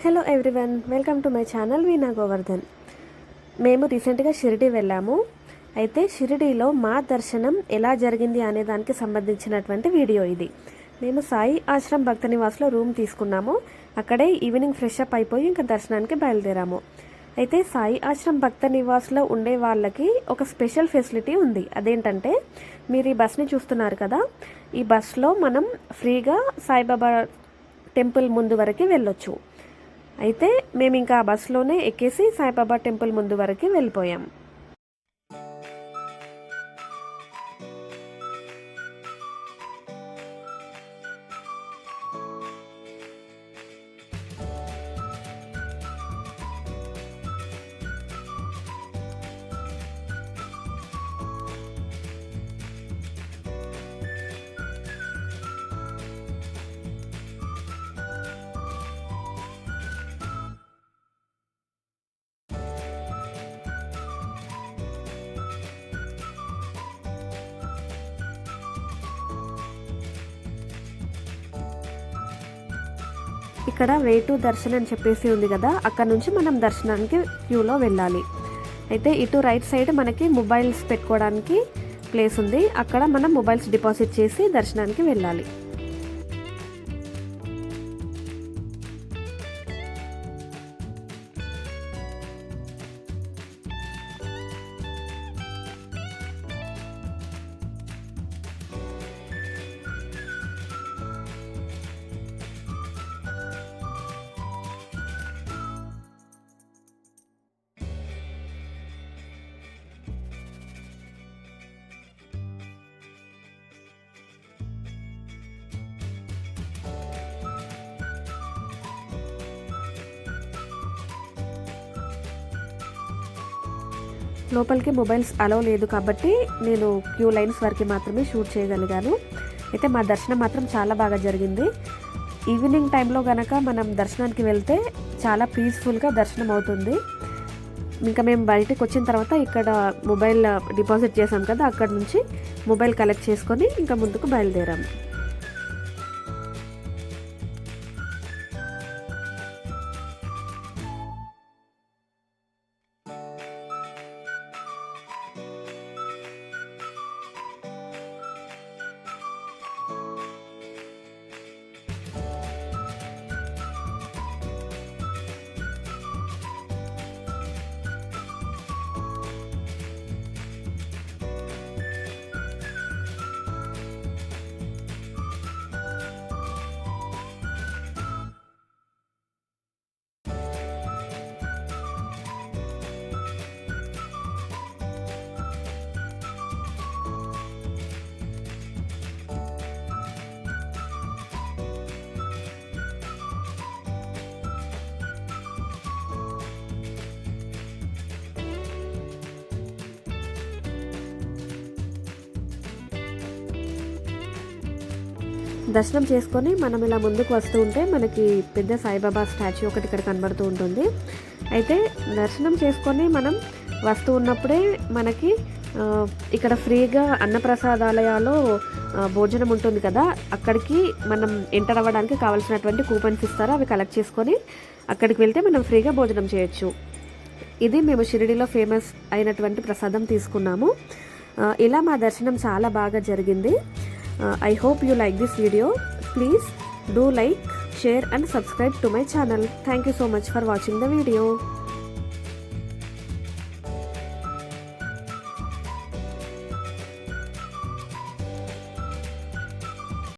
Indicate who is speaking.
Speaker 1: Hello everyone, welcome to my channel Veena Govardhan. మేము రీసెంట్గా షిరిడి వెళ్ళాము. అయితే షిరిడీలో మా దర్శనం ఎలా జరిగింది అనే దానికి సంబంధించినటువంటి వీడియో ఇది. మేము సాయి ఆశ్రమ్ భక్త నివాస్లో రూమ్ తీసుకున్నాము. అక్కడే ఈవినింగ్ ఫ్రెష్ అప్ అయిపోయి ఇంకా దర్శనానికి బయలుదేరాము. అయితే సాయి ఆశ్రమ్ భక్త నివాస్లో ఉండే వాళ్ళకి ఒక స్పెషల్ ఫెసిలిటీ ఉంది. అదేంటంటే, మీరు ఈ బస్ని చూస్తున్నారు కదా, ఈ బస్లో మనం ఫ్రీగా సాయిబాబా టెంపుల్ ముందు వరకు వెళ్ళొచ్చు. అయితే మేము ఇంకా ఆ బస్సులోనే ఎక్కేసి సాయిబాబా టెంపుల్ ముందు వరకు వెళ్ళిపోయాం. ఇక్కడ వే టు దర్శన్ అని చెప్పేసి ఉంది కదా, అక్కడ నుంచి మనం దర్శనానికి క్యూలో వెళ్ళాలి. అయితే ఇటు రైట్ సైడ్ మనకి మొబైల్స్ పెట్టుకోవడానికి ప్లేస్ ఉంది. అక్కడ మనం మొబైల్స్ డిపాజిట్ చేసి దర్శనానికి వెళ్ళాలి. లోపలికి మొబైల్స్ అలౌ లేదు కాబట్టి నేను క్యూ లైన్స్ వరకు మాత్రమే షూట్ చేయగలిగాను. అయితే మా దర్శనం మాత్రం చాలా బాగా జరిగింది. ఈవినింగ్ టైంలో కనుక మనం దర్శనానికి వెళ్తే చాలా పీస్ఫుల్గా దర్శనం అవుతుంది. ఇంకా మేము బయటకు వచ్చిన తర్వాత ఇక్కడ మొబైల్ డిపాజిట్ చేసాం కదా, అక్కడ నుంచి మొబైల్ కలెక్ట్ చేసుకొని ఇంకా ముందుకు బయలుదేరాము. దర్శనం చేసుకొని మనం ఇలా ముందుకు వస్తూ ఉంటే మనకి పెద్ద సాయిబాబా స్టాచ్యూ ఒకటి ఇక్కడ కనబడుతూ ఉంటుంది. అయితే దర్శనం చేసుకొని మనం వస్తూ ఉన్నప్పుడే మనకి ఇక్కడ ఫ్రీగా అన్నప్రసాదాలయాలో భోజనం ఉంటుంది కదా, అక్కడికి మనం ఎంటర్ అవ్వడానికి కావాల్సినటువంటి కూపన్స్ ఇస్తారు. అవి కలెక్ట్ చేసుకొని అక్కడికి వెళ్తే మనం ఫ్రీగా భోజనం చేయొచ్చు. ఇది మేము షిరిడీలో ఫేమస్ అయినటువంటి ప్రసాదం తీసుకున్నాము. ఇలా మా దర్శనం చాలా బాగా జరిగింది. I hope you like this video. Please do like, share and subscribe to my channel. Thank you so much for watching the video.